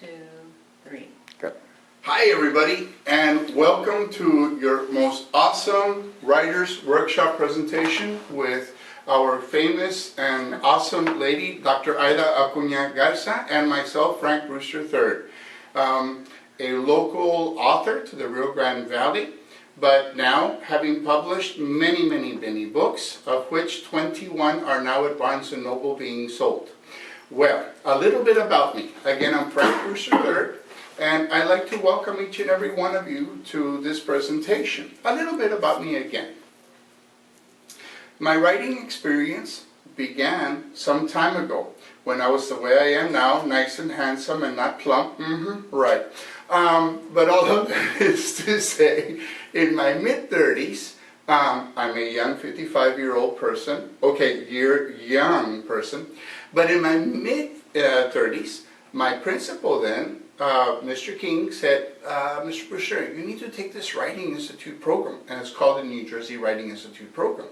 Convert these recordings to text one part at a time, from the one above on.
2, 3. Good. Hi everybody, and welcome to your most awesome writers workshop presentation with our famous and awesome lady, Dr. Acuna-Garza, and myself, Frank Brewster III. A local author to the Rio Grande Valley, but now having published many books, of which 21 are now at Barnes & Noble being sold. Well, a little bit about me. Again, I'm Frank Brewster III, and I'd like to welcome each and every one of you to this presentation. A little bit about me again. My writing experience began some time ago when I was the way I am now, nice and handsome and not plump. Right. But all of that is to say, in my mid-30s, I'm a young 55-year-old person. Okay, you're young person. But in my mid-30s, my principal then, Mr. King, said, Mr. Brewster, you need to take this Writing Institute program. And it's called the New Jersey Writing Institute program.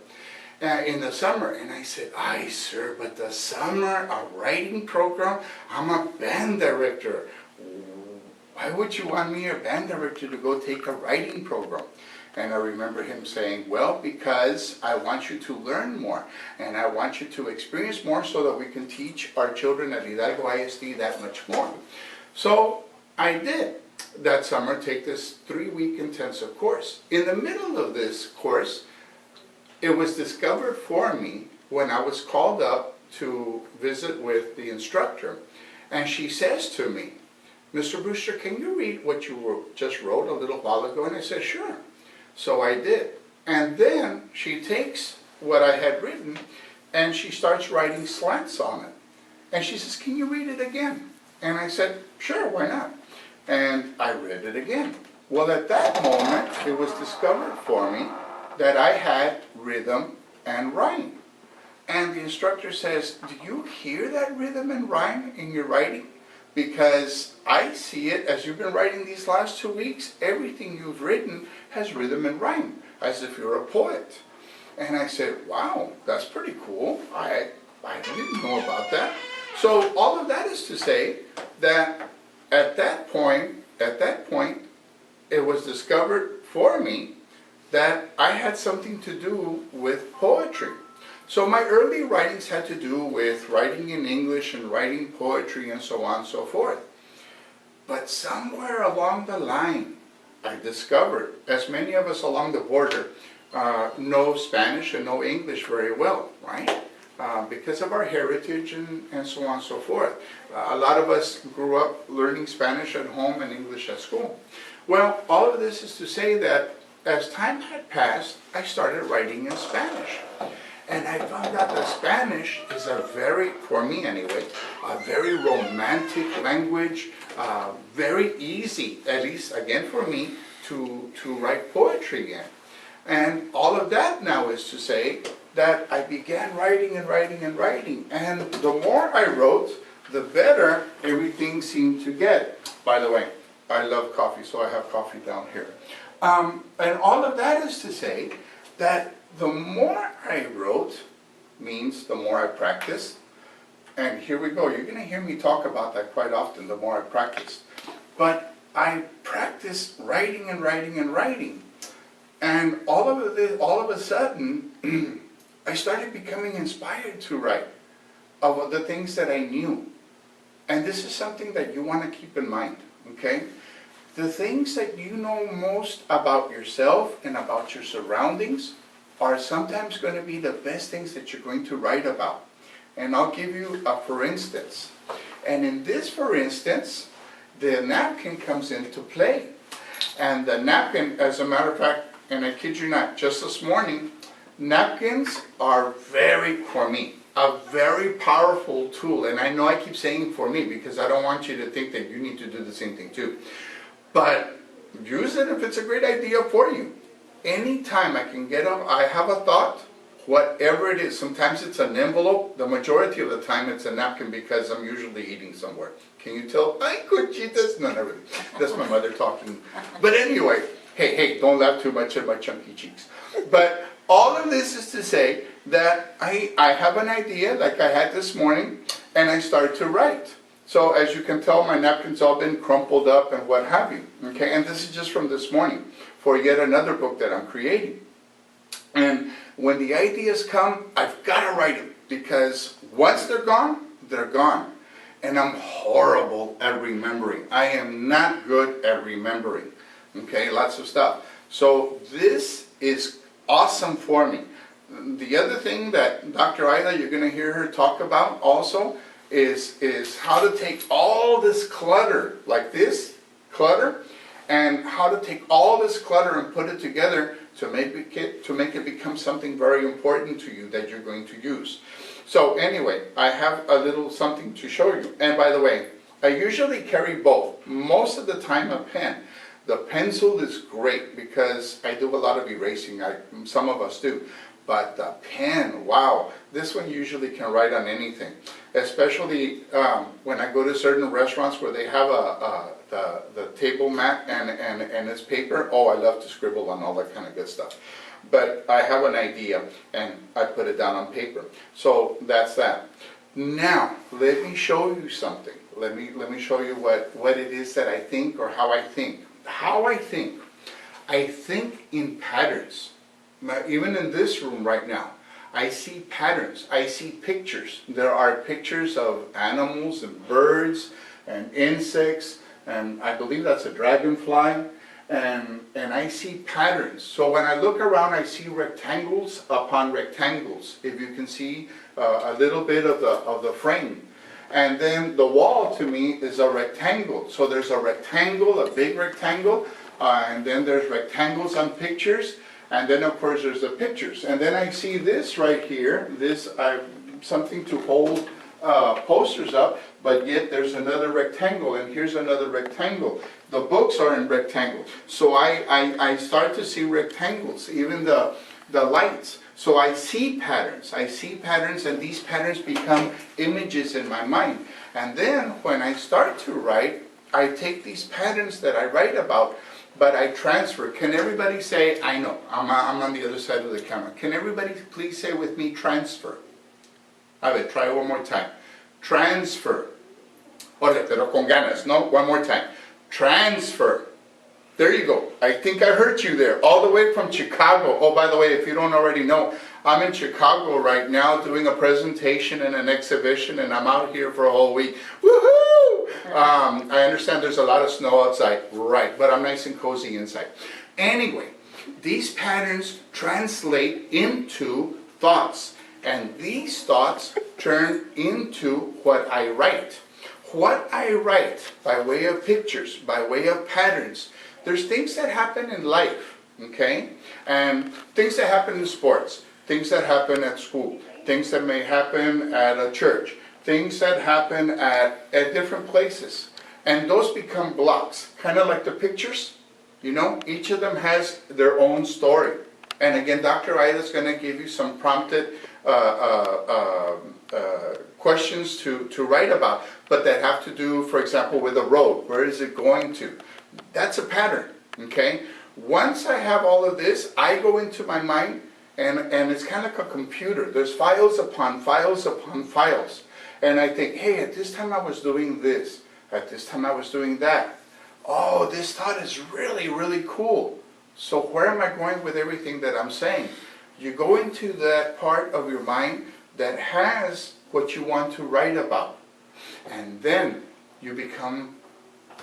In the summer. And I said, aye, sir, but the summer, a writing program? I'm a band director. Why would you want me, a band director, to go take a writing program? And I remember him saying, well, because I want you to learn more, and I want you to experience more so that we can teach our children at Hidalgo ISD that much more. So I did that summer take this 3-week intensive course. In the middle of this course, it was discovered for me when I was called up to visit with the instructor, and she says to me, Mr. Brewster, can you read what you just wrote a little while ago? And I said, sure. So I did. And then she takes what I had written and she starts writing slants on it. And she says, can you read it again? And I said, sure, why not? And I read it again. Well, at that moment, it was discovered for me that I had rhythm and rhyme. And the instructor says, do you hear that rhythm and rhyme in your writing? Because I see it, as you've been writing these last 2 weeks, everything you've written has rhythm and rhyme, as if you're a poet. And I said, wow, that's pretty cool. I didn't know about that. So all of that is to say that at that point, it was discovered for me that I had something to do with poetry. So my early writings had to do with writing in English and writing poetry and so on and so forth. But somewhere along the line, I discovered, as many of us along the border know Spanish and know English very well, right? Because of our heritage and so on and so forth. A lot of us grew up learning Spanish at home and English at school. Well, all of this is to say that as time had passed, I started writing in Spanish. And I found out that Spanish is a very, for me anyway, a very romantic language, very easy, at least again for me, to write poetry in. And all of that now is to say that I began writing and writing and writing. And the more I wrote, the better everything seemed to get. By the way, I love coffee, so I have coffee down here. And all of that is to say that the more I wrote means the more I practiced. And here we go. You're going to hear me talk about that quite often, the more I practiced. But I practiced writing and writing and writing. And all of a sudden, I started becoming inspired to write of the things that I knew. And this is something that you want to keep in mind, okay? The things that you know most about yourself and about your surroundings are sometimes going to be the best things that you're going to write about. And I'll give you a for instance. And in this for instance, the napkin comes into play. And the napkin, as a matter of fact, and I kid you not, just this morning, napkins are for me, a very powerful tool. And I know I keep saying for me because I don't want you to think that you need to do the same thing too. But use it if it's a great idea for you. Anytime I can get up, I have a thought, whatever it is. Sometimes it's an envelope. The majority of the time it's a napkin because I'm usually eating somewhere. Can you tell? Ay, conchitas. No, not really. That's my mother talking. But anyway, hey, don't laugh too much at my chunky cheeks. But all of this is to say that I have an idea like I had this morning and I start to write. So as you can tell, my napkin's all been crumpled up and what have you. Okay, and this is just from this morning for yet another book that I'm creating. And when the ideas come, I've got to write them, because once they're gone, they're gone. And I'm horrible at remembering. I am not good at remembering. Okay, lots of stuff. So this is awesome for me. The other thing that Dr. Aida, you're going to hear her talk about also, is how to take all this clutter, like this clutter, and how to take all this clutter and put it together to make it become something very important to you that you're going to use. So anyway, I have a little something to show you. And by the way, I usually carry both. Most of the time a pen. The pencil is great because I do a lot of erasing. Some of us do. But the pen, wow, this one usually can write on anything. Especially when I go to certain restaurants where they have the table mat and it's paper. Oh, I love to scribble on all that kind of good stuff. But I have an idea and I put it down on paper. So that's that. Now, let me show you something. Let me show you what it is that I think, or how I think. How I think. I think in patterns. Now, even in this room right now, I see patterns. I see pictures. There are pictures of animals and birds and insects, and I believe that's a dragonfly. And I see patterns. So when I look around, I see rectangles upon rectangles. If you can see a little bit of the frame. And then the wall to me is a rectangle. So there's a rectangle, a big rectangle, and then there's rectangles on pictures. And then of course there's the pictures. And then I see this right here, this something to hold posters up, but yet there's another rectangle, and here's another rectangle. The books are in rectangles. So I start to see rectangles, even the lights. So I see patterns, and these patterns become images in my mind. And then when I start to write, I take these patterns that I write about, but I transfer. Can everybody say, I know, I'm on the other side of the camera. Can everybody please say with me, transfer? A ver, try one more time. Transfer. Oye, pero con ganas, no? One more time. Transfer. There you go. I think I heard you there, all the way from Chicago. Oh, by the way, if you don't already know, I'm in Chicago right now doing a presentation and an exhibition, and I'm out here for a whole week. Woohoo! I understand there's a lot of snow outside, right, but I'm nice and cozy inside. Anyway, these patterns translate into thoughts, and these thoughts turn into what I write. What I write by way of pictures, by way of patterns. There's things that happen in life, okay? And things that happen in sports, things that happen at school, things that may happen at a church, things that happen at different places. And those become blocks, kind of like the pictures, you know? Each of them has their own story. And again, Dr. Aida is going to give you some prompted questions to write about, but that have to do, for example, with a road. Where is it going to? That's a pattern, okay? Once I have all of this, I go into my mind, and it's kind of like a computer. There's files upon files upon files. And I think, hey, at this time I was doing this. At this time I was doing that. Oh, this thought is really, really cool. So where am I going with everything that I'm saying? You go into that part of your mind that has what you want to write about. And then you become,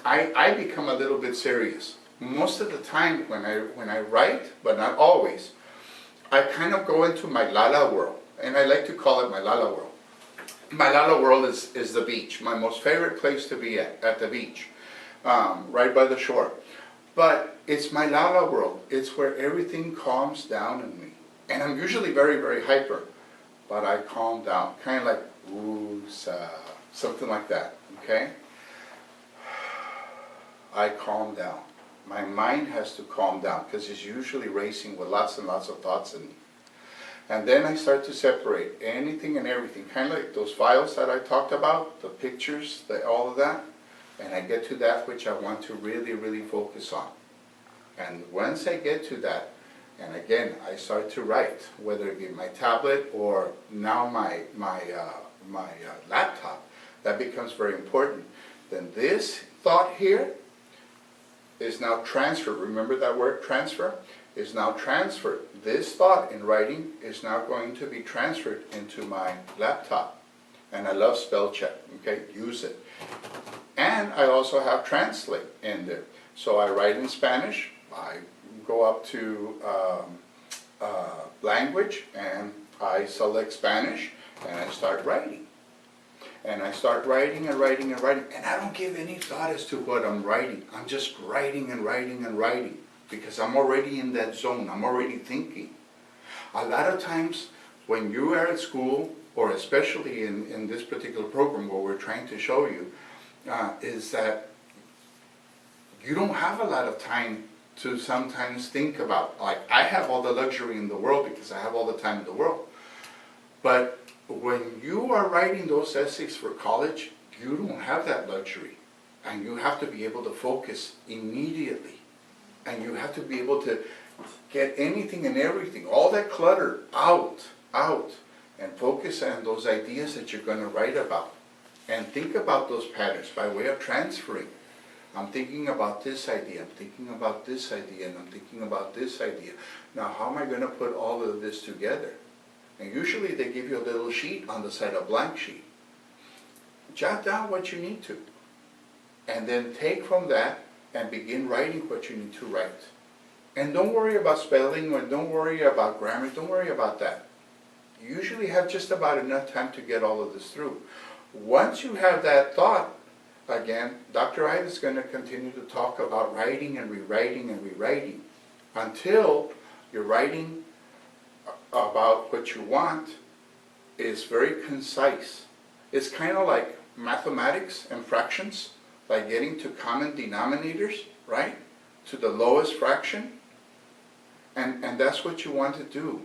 I become a little bit serious. Most of the time when I write, but not always, I kind of go into my la-la world. And I like to call it my la-la world. My la-la world is the beach. My most favorite place to be at the beach. Right by the shore. But it's my la-la world. It's where everything calms down in me. And I'm usually very, very hyper. But I calm down. Kind of like, woosah, something like that. Okay? I calm down. My mind has to calm down because it's usually racing with lots and lots of thoughts in me. And then I start to separate anything and everything. Kind of like those files that I talked about, the pictures, all of that. And I get to that which I want to really, really focus on. And once I get to that, and again, I start to write, whether it be my tablet or now my laptop, that becomes very important. Then this thought here is now transferred. Remember that word transfer? Is now transferred. This thought in writing is now going to be transferred into my laptop. And I love spell check, okay? Use it. And I also have translate in there. So I write in Spanish, I go up to language, and I select Spanish, and I start writing. And I start writing and writing and writing, and I don't give any thought as to what I'm writing. I'm just writing and writing and writing, because I'm already in that zone. I'm already thinking. A lot of times when you are at school, or especially in this particular program where we're trying to show you, is that you don't have a lot of time to sometimes think about. Like, I have all the luxury in the world because I have all the time in the world. But when you are writing those essays for college, you don't have that luxury. And you have to be able to focus immediately. And you have to be able to get anything and everything, all that clutter out, and focus on those ideas that you're going to write about. And think about those patterns by way of transferring. I'm thinking about this idea, I'm thinking about this idea, and I'm thinking about this idea. Now, how am I going to put all of this together? And usually they give you a little sheet on the side, a blank sheet. Jot down what you need to. And then take from that and begin writing what you need to write. And don't worry about spelling, or don't worry about grammar, don't worry about that. You usually have just about enough time to get all of this through. Once you have that thought, again, Dr. Ida is going to continue to talk about writing and rewriting until your writing about what you want is very concise. It's kind of like mathematics and fractions, like getting to common denominators, right? To the lowest fraction. And that's what you want to do.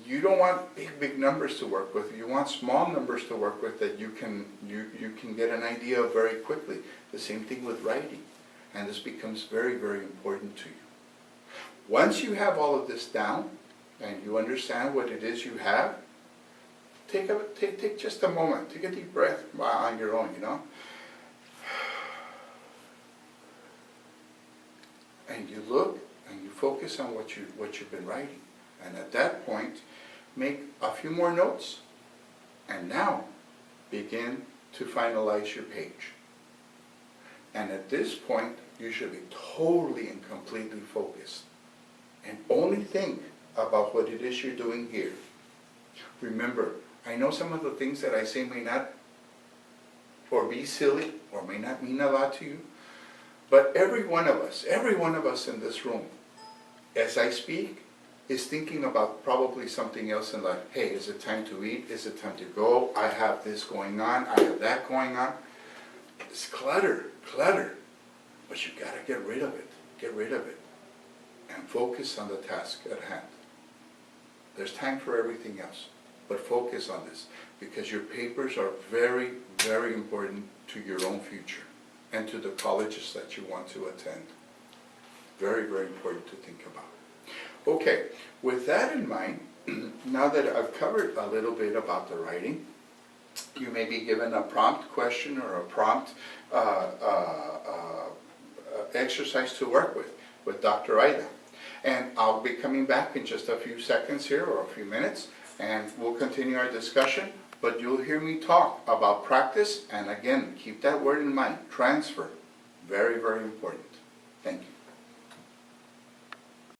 You don't want big numbers to work with. You want small numbers to work with that you can get an idea of very quickly. The same thing with writing. And this becomes very, very important to you. Once you have all of this down and you understand what it is you have, take just a moment. Take a deep breath on your own, you know. And you look and you focus on what you've been writing. And at that point, make a few more notes, and now begin to finalize your page. And at this point, you should be totally and completely focused. And only think about what it is you're doing here. Remember, I know some of the things that I say may not, or be silly, or may not mean a lot to you, but every one of us in this room, as I speak, is thinking about probably something else in life. Hey, is it time to eat? Is it time to go? I have this going on. I have that going on. It's clutter. But you gotta get rid of it. Get rid of it. And focus on the task at hand. There's time for everything else. But focus on this. Because your papers are very, very important to your own future. And to the colleges that you want to attend. Very, very important to think about. Okay, with that in mind, now that I've covered a little bit about the writing, you may be given a prompt question or a prompt exercise to work with Dr. Ida. And I'll be coming back in just a few seconds here, or a few minutes, and we'll continue our discussion, but you'll hear me talk about practice, and again, keep that word in mind, transfer. Very, very important. Thank you.